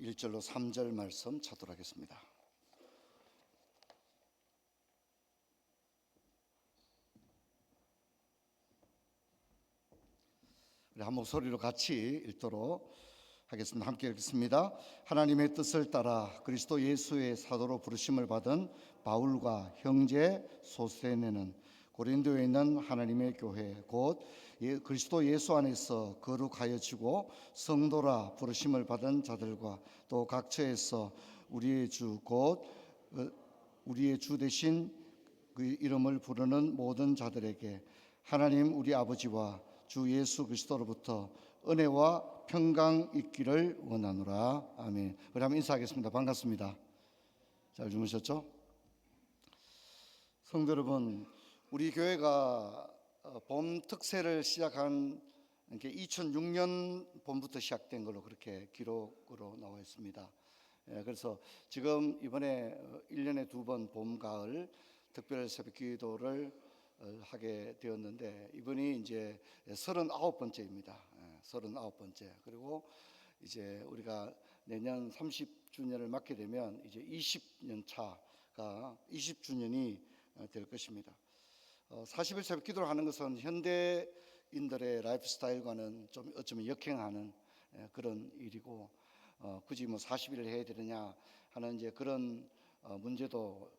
1절로 3절 말씀 찾도록 하겠습니다. 우리 한 목소리로 같이 읽도록 하겠습니다. 함께 읽겠습니다. 하나님의 뜻을 따라 그리스도 예수의 사도로 부르심을 받은 바울과 형제 소스레네는 고린도에 있는 하나님의 교회 곧 그리스도 예수 안에서 거룩하여지고 성도라 부르심을 받은 자들과 또 각처에서 우리의 주 곧 우리의 주 되신 그 이름을 부르는 모든 자들에게 하나님 우리 아버지와 주 예수 그리스도로부터 은혜와 평강 있기를 원하노라. 아멘. 우리 한번 인사하겠습니다. 반갑습니다. 잘 주무셨죠? 성도 여러분, 우리 교회가 봄 특세를 시작한 2006년 봄부터 시작된 걸로 그렇게 기록으로 나와 있습니다. 그래서 지금 이번에 1년에 2번 봄, 가을 특별 새벽 기도를 하게 되었는데 이번이 이제 39번째입니다. 39번째. 그리고 이제 우리가 내년 30주년을 맞게 되면 이제 20년 차가 20주년이 될 것입니다. 40일 새벽 기도를 하는 것은 현대인들의 라이프 스타일과는 좀 어쩌면 역행하는 그런 일이고 굳이 뭐 40일을 해야 되느냐 하는 이제 그런 문제도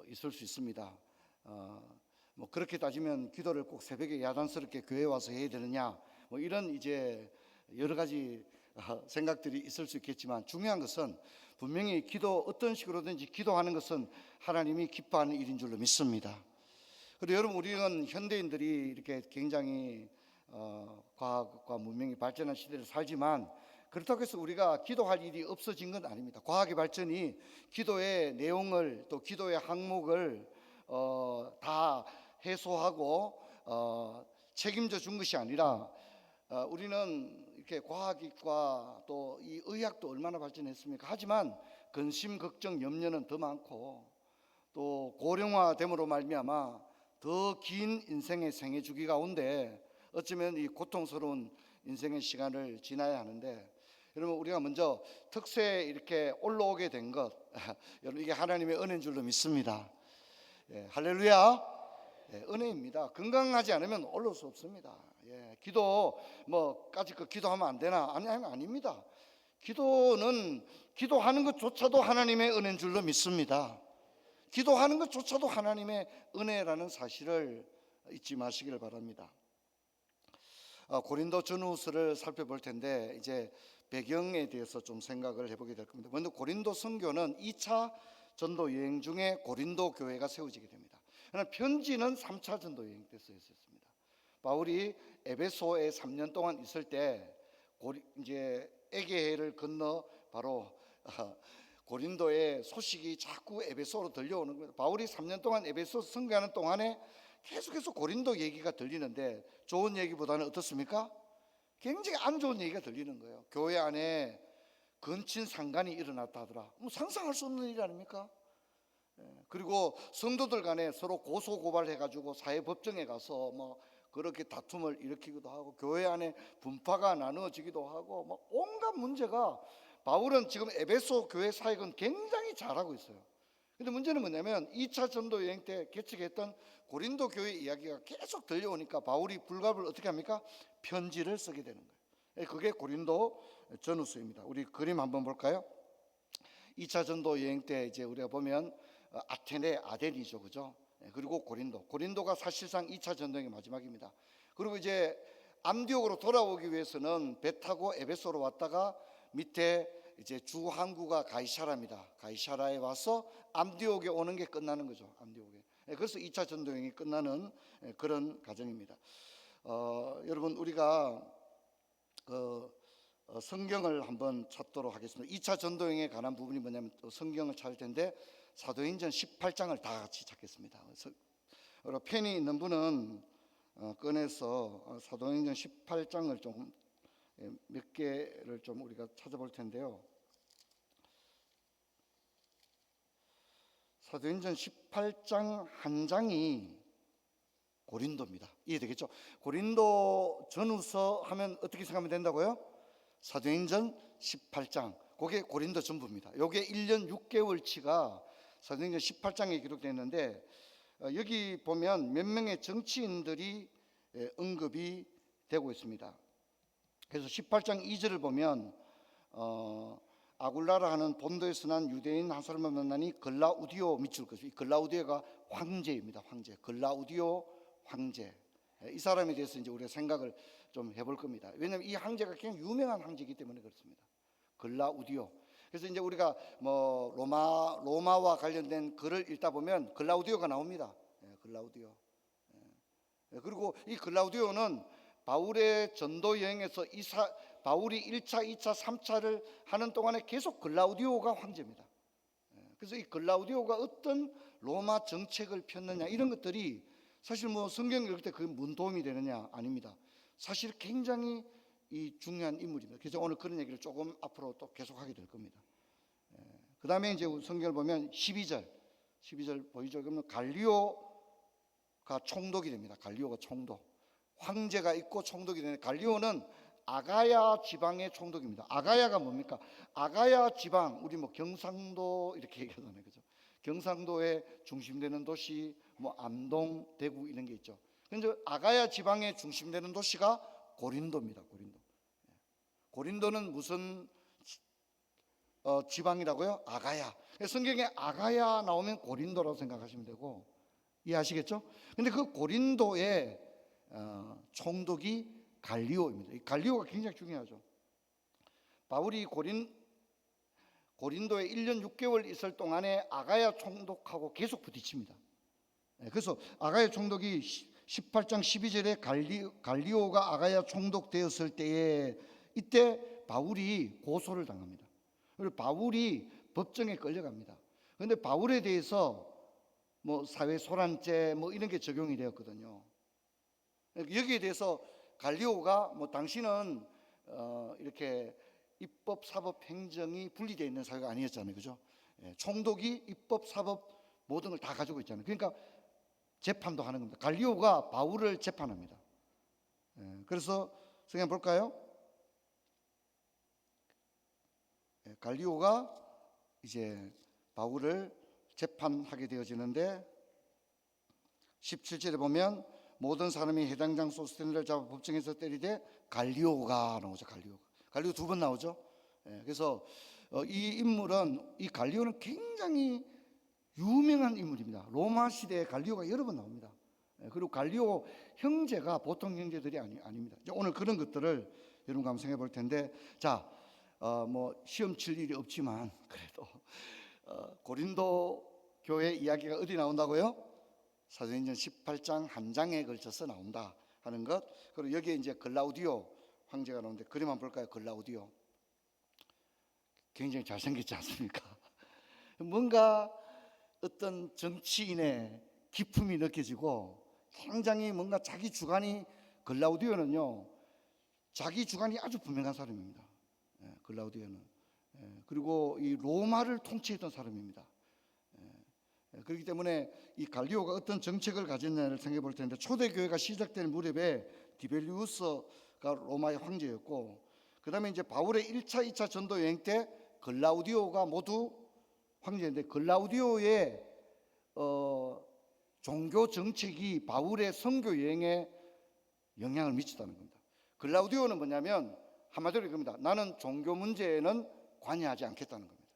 있을 수 있습니다. 뭐 그렇게 따지면 기도를 꼭 새벽에 야단스럽게 교회에 와서 해야 되느냐 뭐 이런 이제 여러 가지 생각들이 있을 수 있겠지만 중요한 것은 분명히 기도 어떤 식으로든지 기도하는 것은 하나님이 기뻐하는 일인 줄로 믿습니다. 그리고 여러분 우리는 현대인들이 이렇게 굉장히 과학과 문명이 발전한 시대를 살지만 그렇다고 해서 우리가 기도할 일이 없어진 건 아닙니다. 과학의 발전이 기도의 내용을 또 기도의 항목을 다 해소하고 책임져 준 것이 아니라 우리는 이렇게 과학과 또 이 의학도 얼마나 발전했습니까? 하지만 근심, 걱정, 염려는 더 많고 또 고령화됨으로 말미암아 더 긴 인생의 생애 주기 가운데 어쩌면 이 고통스러운 인생의 시간을 지나야 하는데 여러분 우리가 먼저 특세에 이렇게 올라오게 된 것 여러분 이게 하나님의 은혜인 줄로 믿습니다. 할렐루야. 은혜입니다. 건강하지 않으면 올라올 수 없습니다. 기도 뭐까지 기도하면 안 되나? 아닙니다. 기도는 기도하는 것조차도 하나님의 은혜인 줄로 믿습니다. 기도하는 것조차도 하나님의 은혜라는 사실을 잊지 마시기를 바랍니다. 고린도 전후서를 살펴볼 텐데 이제 배경에 대해서 좀 생각을 해보게 될 겁니다. 먼저 고린도 선교는 2차 전도 여행 중에 고린도 교회가 세워지게 됩니다. 그러나 편지는 3차 전도 여행 때 쓰였습니다. 바울이 에베소에 3년 동안 있을 때 이제 에게해를 건너 바로 고린도의 소식이 자꾸 에베소로 들려오는 거예요. 바울이 3년 동안 에베소 선교하는 동안에 계속해서 고린도 얘기가 들리는데 좋은 얘기보다는 어떻습니까? 굉장히 안 좋은 얘기가 들리는 거예요. 교회 안에 근친상간이 일어났다 하더라. 뭐 상상할 수 없는 일 아닙니까? 그리고 성도들 간에 서로 고소고발해가지고 사회법정에 가서 뭐 그렇게 다툼을 일으키기도 하고 교회 안에 분파가 나누어지기도 하고 뭐 온갖 문제가 바울은 지금 에베소 교회 사역은 굉장히 잘하고 있어요. 근데 문제는 뭐냐면 2차 전도 여행 때 개척했던 고린도 교회 이야기가 계속 들려오니까 바울이 불갑을 어떻게 합니까? 편지를 쓰게 되는 거예요. 그게 고린도 전후서입니다. 우리 그림 한번 볼까요? 2차 전도 여행 때 이제 우리가 보면 아테네, 아덴이죠, 그죠? 그리고 고린도가 사실상 2차 전도행의 마지막입니다. 그리고 이제 안디옥으로 돌아오기 위해서는 배 타고 에베소로 왔다가 밑에 이제 주 항구가 가이사라입니다. 가이사라에 와서 안디옥에 오는 게 끝나는 거죠. 안디옥에. 그래서 2차 전도행이 끝나는 그런 과정입니다. 여러분 우리가 성경을 한번 찾도록 하겠습니다. 2차 전도행에 관한 부분이 뭐냐면 또 성경을 찾을 텐데 사도행전 18장을 다 같이 찾겠습니다. 그래서 펜이 있는 분은 꺼내서 사도행전 18장을 좀 몇 개를 좀 우리가 찾아볼 텐데요. 사도행전 18장 한 장이 고린도입니다. 이해되겠죠? 고린도 전후서 하면 어떻게 생각하면 된다고요? 사도행전 18장 그게 고린도 전부입니다. 요게 1년 6개월치가 사도행전 18장에 기록되어 있는데 여기 보면 몇 명의 정치인들이 언급이 되고 있습니다. 그래서 18장 2절을 보면 아굴라라 하는 본도에서 난 유대인 한 사람을 만나니 글라우디오 밑줄 것이, 글라우디오가 황제입니다. 황제, 글라우디오 황제. 이 사람에 대해서 이제 우리가 생각을 좀 해볼 겁니다. 왜냐하면 이 황제가 굉장히 유명한 황제이기 때문에 그렇습니다. 글라우디오. 그래서 이제 우리가 뭐 로마와 관련된 글을 읽다 보면 글라우디오가 나옵니다. 글라우디오. 그리고 이 글라우디오는 바울의 전도 여행에서 바울이 1차, 2차, 3차를 하는 동안에 계속 글라우디오가 황제입니다. 그래서 이 글라우디오가 어떤 로마 정책을 폈느냐 이런 것들이 사실 뭐 성경 읽을 때 그게 무슨 도움이 되느냐 아닙니다. 사실 굉장히 이 중요한 인물입니다. 그래서 오늘 그런 얘기를 조금 앞으로 또 계속하게 될 겁니다. 그 다음에 이제 성경을 보면 12절 보이죠? 그러면 갈리오가 총독이 됩니다. 갈리오가 총독. 황제가 있고 총독이 되는 갈리오는 아가야 지방의 총독입니다. 아가야가 뭡니까? 아가야 지방, 우리 뭐 경상도 이렇게 얘기하잖아요, 그죠? 경상도의 중심되는 도시, 뭐 암동, 대구 이런 게 있죠. 근데 아가야 지방의 중심되는 도시가 고린도입니다. 고린도는 무슨 지방이라고요? 아가야. 성경에 아가야 나오면 고린도라고 생각하시면 되고, 이해하시겠죠? 근데 그 고린도의 총독이 갈리오입니다. 이 갈리오가 굉장히 중요하죠. 바울이 고린도에 1년 6개월 있을 동안에 아가야 총독하고 계속 부딪힙니다. 그래서 아가야 총독이 18장 12절에 갈리오가 아가야 총독 되었을 때에 이때 바울이 고소를 당합니다. 그리고 바울이 법정에 끌려갑니다. 그런데 바울에 대해서 뭐 사회 소란죄 뭐 이런 게 적용이 되었거든요. 여기에 대해서 갈리오가 뭐 당신은 이렇게 입법, 사법, 행정이 분리되어 있는 사회가 아니었잖아요, 그죠? 총독이 입법, 사법 모든 걸 다 가지고 있잖아요. 그러니까 재판도 하는 겁니다. 갈리오가 바울을 재판합니다. 그래서 성경 볼까요? 갈리오가 이제 바울을 재판하게 되어지는데 17절에 보면 모든 사람이 해당장 소스테네를 잡아 법정에서 때리되 갈리오가 나오죠. 갈리오 두 번 나오죠. 그래서 이 인물은, 이 갈리오는 굉장히 유명한 인물입니다. 로마 시대에 갈리오가 여러 번 나옵니다. 그리고 갈리오 형제가 보통 형제들이 아닙니다. 오늘 그런 것들을 여러분과 한번 생각해 볼 텐데, 자, 뭐 시험 칠 일이 없지만 그래도 고린도 교회 이야기가 어디 나온다고요? 사도행전 18장 한 장에 걸쳐서 나온다 하는 것. 그리고 여기에 이제 글라우디오 황제가 나오는데 그림 한번 볼까요? 글라우디오 굉장히 잘생겼지 않습니까? 뭔가 어떤 정치인의 기품이 느껴지고 굉장히 뭔가 자기 주관이, 글라우디오는요 자기 주관이 아주 분명한 사람입니다. 글라우디오는. 그리고 이 로마를 통치했던 사람입니다. 그렇기 때문에 이 갈리오가 어떤 정책을 가졌냐를 생각해 볼 텐데, 초대교회가 시작될 무렵에 디벨리우스가 로마의 황제였고, 그 다음에 이제 바울의 1차, 2차 전도 여행 때 글라우디오가 모두 황제인데, 글라우디오의 종교 정책이 바울의 선교 여행에 영향을 미쳤다는 겁니다. 글라우디오는 뭐냐면 한마디로 이겁니다. 나는 종교 문제에는 관여하지 않겠다는 겁니다.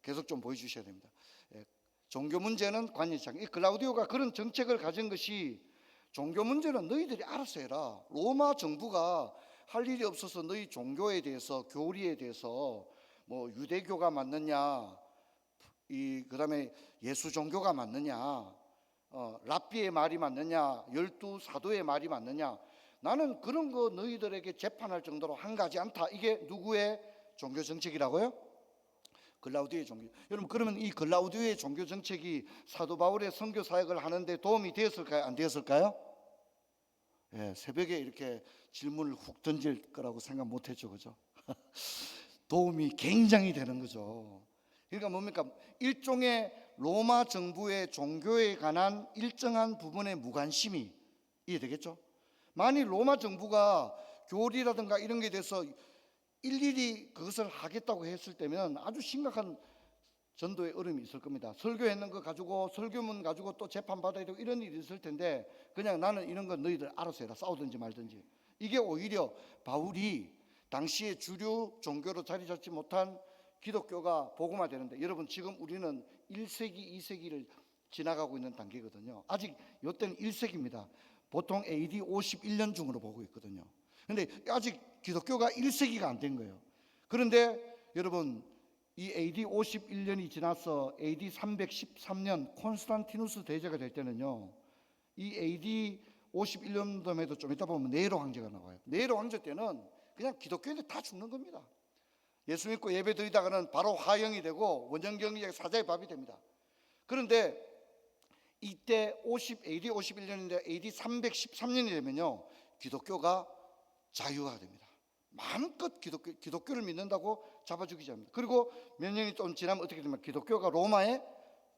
계속 좀 보여주셔야 됩니다. 종교 문제는 관여하지 않겠다. 이 글라우디오가 그런 정책을 가진 것이, 종교 문제는 너희들이 알아서 해라. 로마 정부가 할 일이 없어서 너희 종교에 대해서, 교리에 대해서 뭐 유대교가 맞느냐, 그다음에 예수 종교가 맞느냐, 랍비의 말이 맞느냐, 12사도의 말이 맞느냐, 나는 그런 거 너희들에게 재판할 정도로 한가하지 않다. 이게 누구의 종교 정책이라고요? 글라우디오의 종교. 여러분, 그러면 이 글라우디오의 종교 정책이 사도 바울의 선교 사역을 하는데 도움이 되었을까요? 안 되었을까요? 새벽에 이렇게 질문을 훅 던질 거라고 생각 못 했죠, 그죠? 도움이 굉장히 되는 거죠. 그러니까 뭡니까? 일종의 로마 정부의 종교에 관한 일정한 부분의 무관심이, 이해되겠죠? 만일 로마 정부가 교리라든가 이런 게 대해서 일일이 그 그것을 하겠다고 했을 때면 아주 심각한 전도의 어려움이 있을 겁니다. 설교했는 거 가지고 설교문 가지고 또 재판받아야 되고 이런 일이 있을 텐데 그냥 나는 이런 건 너희들 알아서 해라. 싸우든지 말든지. 이게 오히려 바울이 당시에 주류 종교로 자리 잡지 못한 기독교가 복음화되는데, 여러분 지금 우리는 1세기 2세기를 지나가고 있는 단계거든요. 아직 이때는 1세기입니다. 보통 AD 51년 중으로 보고 있거든요. 근데 아직 기독교가 1세기가 안 된 거예요. 그런데 여러분 이 AD 51년이 지나서 AD 313년 콘스탄티누스 대제가 될 때는요, 이 AD 51년도에도 좀 이따 보면 네로 황제가 나와요. 네로 황제 때는 그냥 기독교인들 다 죽는 겁니다. 예수 믿고 예배 드리다가는 바로 화형이 되고 원정경제 사자의 밥이 됩니다. 그런데 이때 AD 51년인데 AD 313년이 되면요, 기독교가 자유화가 됩니다. 마음껏 기독교를 믿는다고 잡아 죽이지 않습니다. 그리고 몇 년이 좀 지나면 어떻게 됩니까? 기독교가 로마의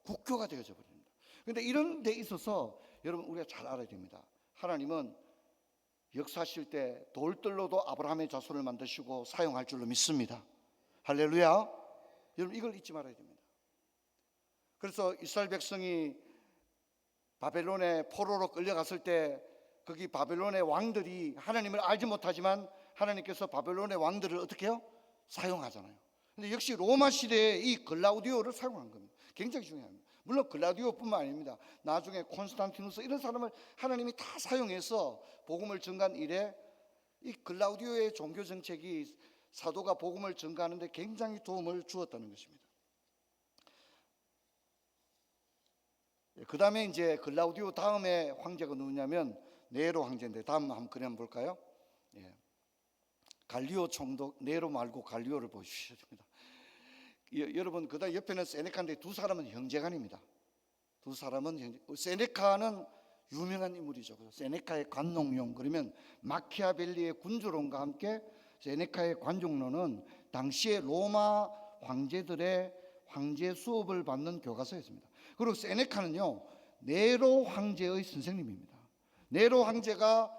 국교가 되어져 버립니다. 그런데 이런 데 있어서 여러분 우리가 잘 알아야 됩니다. 하나님은 역사하실 때 돌들로도 아브라함의 자손을 만드시고 사용할 줄로 믿습니다. 할렐루야. 여러분 이걸 잊지 말아야 됩니다. 그래서 이스라엘 백성이 바벨론의 포로로 끌려갔을 때 거기 바벨론의 왕들이 하나님을 알지 못하지만 하나님께서 바벨론의 왕들을 어떻게 해요? 사용하잖아요. 근데 역시 로마 시대에 이 글라우디오를 사용한 겁니다. 굉장히 중요합니다. 물론 글라우디오뿐만 아닙니다. 나중에 콘스탄티누스 이런 사람을 하나님이 다 사용해서 복음을 전가한 일에 이 글라우디오의 종교 정책이 사도가 복음을 전가하는데 굉장히 도움을 주었다는 것입니다. 그 다음에 이제 글라우디오 다음에 황제가 누구냐면 네로 황제인데, 다음 한번 그림 볼까요? 예. 갈리오 총독, 네로 말고 갈리오를 보셔야 됩니다. 여러분 그다음 옆에는 세네카인데 두 사람은 형제간입니다. 두 사람은 형제. 세네카는 유명한 인물이죠. 세네카의 관농론, 그러면 마키아벨리의 군주론과 함께 세네카의 관종론은 당시에 로마 황제들의 황제 수업을 받는 교과서였습니다. 그리고 세네카는요, 네로 황제의 선생님입니다. 네로 황제가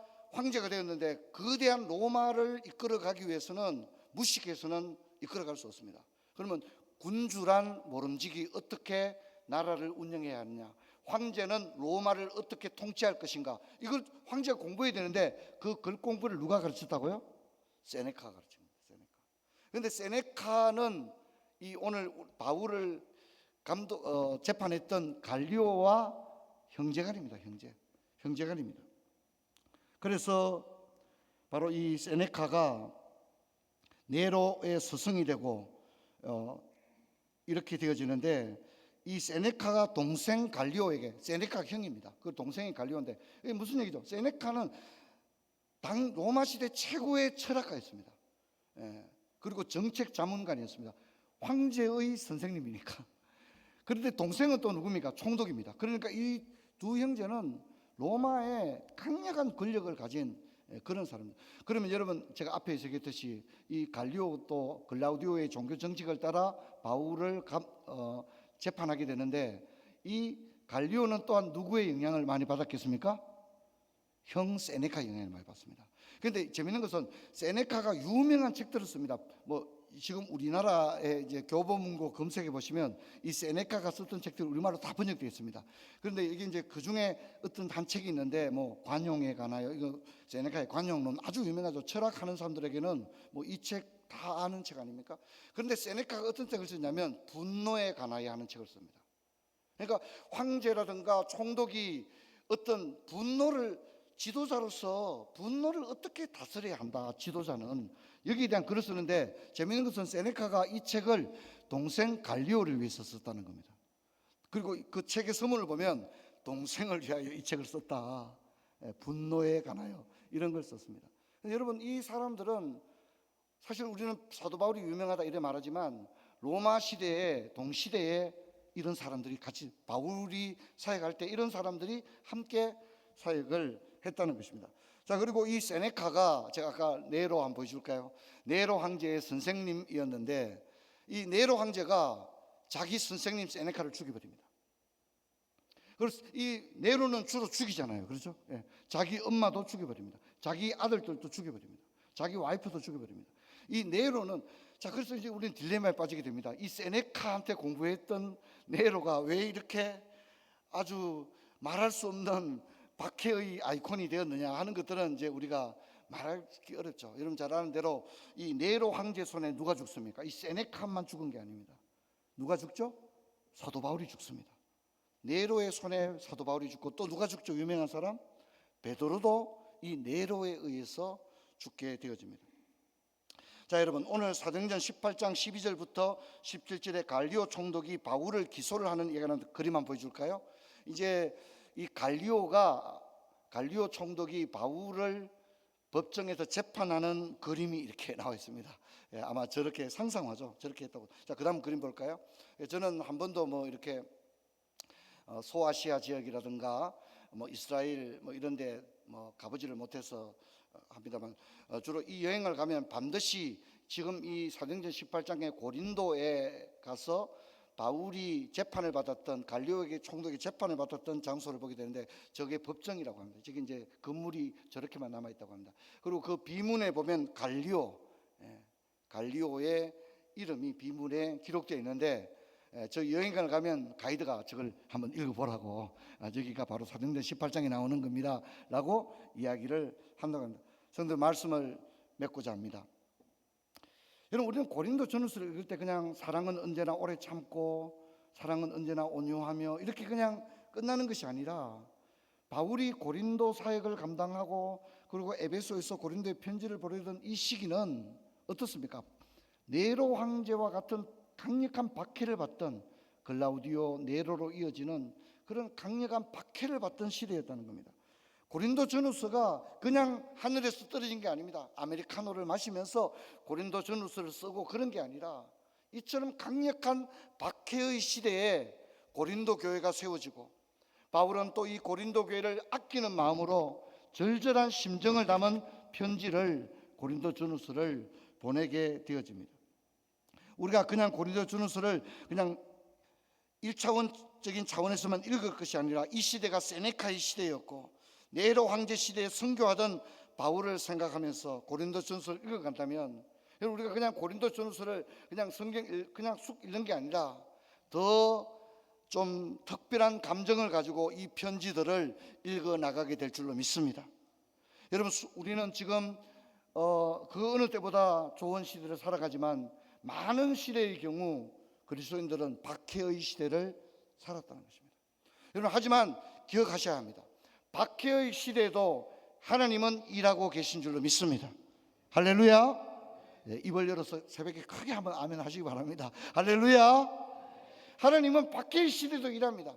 되었는데 거대한 로마를 이끌어가기 위해서는 무식해서는 이끌어갈 수 없습니다. 그러면 군주란 모름지기 어떻게 나라를 운영해야 하느냐, 황제는 로마를 어떻게 통치할 것인가, 이걸 황제가 공부해야 되는데 그 글 공부를 누가 가르쳤다고요? 세네카가 가르칩니다. 세네카. 그런데 세네카는 이 오늘 바울을 재판했던 갈리오와 형제간입니다. 형제간입니다. 그래서 바로 이 세네카가 네로의 스승이 되고 이렇게 되어지는데, 이 세네카가 동생 갈리오에게, 세네카가 형입니다. 그 동생이 갈리오인데 이게 무슨 얘기죠? 세네카는 당 로마 시대 최고의 철학가였습니다. 그리고 정책 자문관이었습니다. 황제의 선생님이니까. 그런데 동생은 또 누굽니까? 총독입니다. 그러니까 이 두 형제는 로마의 강력한 권력을 가진 그런 사람입니다. 그러면 여러분 제가 앞에 얘기했듯이 이 갈리오 또 글라우디오의 종교 정책을 따라 바울을 재판하게 되는데, 이 갈리오는 또한 누구의 영향을 많이 받았겠습니까? 형 세네카 영향을 많이 받습니다. 그런데 재미있는 것은 세네카가 유명한 책들을 씁니다. 뭐 지금 우리나라의 이제 교보문고 검색해 보시면 이 세네카가 썼던 책들 우리말로 다 번역되어 있습니다. 그런데 이게 이제 그 중에 어떤 한 책이 있는데 뭐 관용에 관하여, 이거 세네카의 관용론 아주 유명하죠. 철학하는 사람들에게는 뭐 이 책 다 아는 책 아닙니까? 그런데 세네카가 어떤 책을 썼냐면 분노에 관하여 하는 책을 씁니다. 그러니까 황제라든가 총독이 어떤 지도자로서 분노를 어떻게 다스려야 한다, 지도자는, 여기에 대한 글을 쓰는데, 재미있는 것은 세네카가 이 책을 동생 갈리오를 위해서 썼다는 겁니다. 그리고 그 책의 서문을 보면 동생을 위하여 이 책을 썼다, 분노에 관하여 이런 걸 썼습니다. 여러분 이 사람들은 사실 우리는 사도 바울이 유명하다 이래 말하지만 로마 시대에, 동시대에 이런 사람들이 같이 바울이 사역할 때 이런 사람들이 함께 사역을 했다는 것입니다. 자, 그리고 이 세네카가 제가 아까 네로 한번 보여줄까요? 네로 황제의 선생님이었는데 이 네로 황제가 자기 선생님 세네카를 죽여버립니다. 그래서 이 네로는 주로 죽이잖아요, 그렇죠? 자기 엄마도 죽여버립니다. 자기 아들들도 죽여버립니다. 자기 와이프도 죽여버립니다. 이 네로는, 자, 그래서 이제 우리는 딜레마에 빠지게 됩니다. 이 세네카한테 공부했던 네로가 왜 이렇게 아주 말할 수 없는 박해의 아이콘이 되었느냐 하는 것들은 이제 우리가 말하기 어렵죠. 여러분 잘 아는 대로 이 네로 황제 손에 누가 죽습니까? 이 세네카만 죽은 게 아닙니다. 누가 죽죠? 사도 바울이 죽습니다. 네로의 손에 사도 바울이 죽고, 또 누가 죽죠? 유명한 사람 베드로도 이 네로에 의해서 죽게 되어집니다. 자, 여러분, 오늘 사도행전 18장 12절부터 17절에 갈리오 총독이 바울을 기소를 하는 얘기하는 그림 한번 보여줄까요? 이제 이 갈리오 총독이 바울을 법정에서 재판하는 그림이 이렇게 나와 있습니다. 예, 아마 저렇게 상상하죠. 저렇게 했다고. 자, 그다음 그림 볼까요? 예, 저는 한 번도 뭐 이렇게 소아시아 지역이라든가 뭐 이스라엘 뭐 이런데 뭐 가보지를 못해서 합니다만, 주로 이 여행을 가면 반드시 지금 이 사도행전 18장의 고린도에 가서 바울이 재판을 받았던, 갈리오에게 총독이 재판을 받았던 장소를 보게 되는데, 저게 법정이라고 합니다. 저게 이제 건물이 저렇게만 남아 있다고 합니다. 그리고 그 비문에 보면 갈리오의 이름이 비문에 기록되어 있는데, 저 여행을 가면 가이드가 저걸 한번 읽어보라고, 저기가 바로 사도행전 18장에 나오는 겁니다 라고 이야기를 한다고 합니다. 성도 말씀을 맺고자 합니다. 여러분, 우리는 고린도 전후서를 읽을 때 그냥 사랑은 언제나 오래 참고, 사랑은 언제나 온유하며, 이렇게 그냥 끝나는 것이 아니라, 바울이 고린도 사역을 감당하고 그리고 에베소에서 고린도에 편지를 보내던 이 시기는 어떻습니까? 네로 황제와 같은 강력한 박해를 받던, 글라우디오 네로로 이어지는 그런 강력한 박해를 받던 시대였다는 겁니다. 고린도 전후서가 그냥 하늘에서 떨어진 게 아닙니다. 아메리카노를 마시면서 고린도 전후서를 쓰고 그런 게 아니라, 이처럼 강력한 박해의 시대에 고린도 교회가 세워지고, 바울은 또 이 고린도 교회를 아끼는 마음으로 절절한 심정을 담은 편지를, 고린도 전후서를 보내게 되어집니다. 우리가 그냥 고린도 전후서를 그냥 1차원적인 차원에서만 읽을 것이 아니라, 이 시대가 세네카의 시대였고 네로 황제 시대에 선교하던 바울을 생각하면서 고린도 전서를 읽어간다면, 우리가 그냥 고린도 전서를 그냥 성경 그냥 쑥 읽는 게 아니라 더 좀 특별한 감정을 가지고 이 편지들을 읽어 나가게 될 줄로 믿습니다. 여러분, 우리는 지금 그 어느 때보다 좋은 시대를 살아가지만, 많은 시대의 경우 그리스도인들은 박해의 시대를 살았다는 것입니다. 여러분, 하지만 기억하셔야 합니다. 박해의 시대에도 하나님은 일하고 계신 줄로 믿습니다. 할렐루야. 입을 열어서 새벽에 크게 한번 아멘 하시기 바랍니다. 할렐루야. 하나님은 박해의 시대도 일합니다.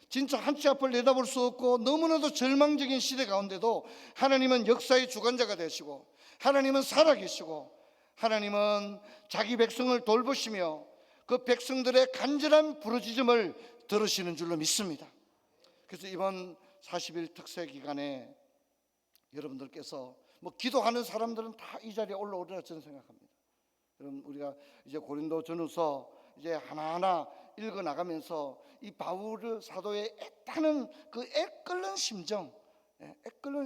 진짜 한치 앞을 내다볼 수 없고 너무나도 절망적인 시대 가운데도 하나님은 역사의 주관자가 되시고, 하나님은 살아계시고, 하나님은 자기 백성을 돌보시며 그 백성들의 간절한 부르짖음을 들으시는 줄로 믿습니다. 그래서 이번 40일 특세 기간에 여러분들께서 뭐 기도하는 사람들은 다 이 자리에 올라오리라 저는 생각합니다. 여러분, 우리가 이제 고린도 전후서 이제 하나하나 읽어 나가면서 이 바울 사도의 애타는 그 애끓는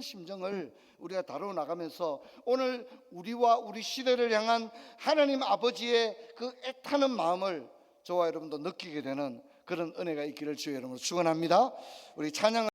심정을 우리가 다루어 나가면서, 오늘 우리와 우리 시대를 향한 하나님 아버지의 그 애타는 마음을 저와 여러분도 느끼게 되는 그런 은혜가 있기를 주의 이름으로 축원합니다. 우리 찬양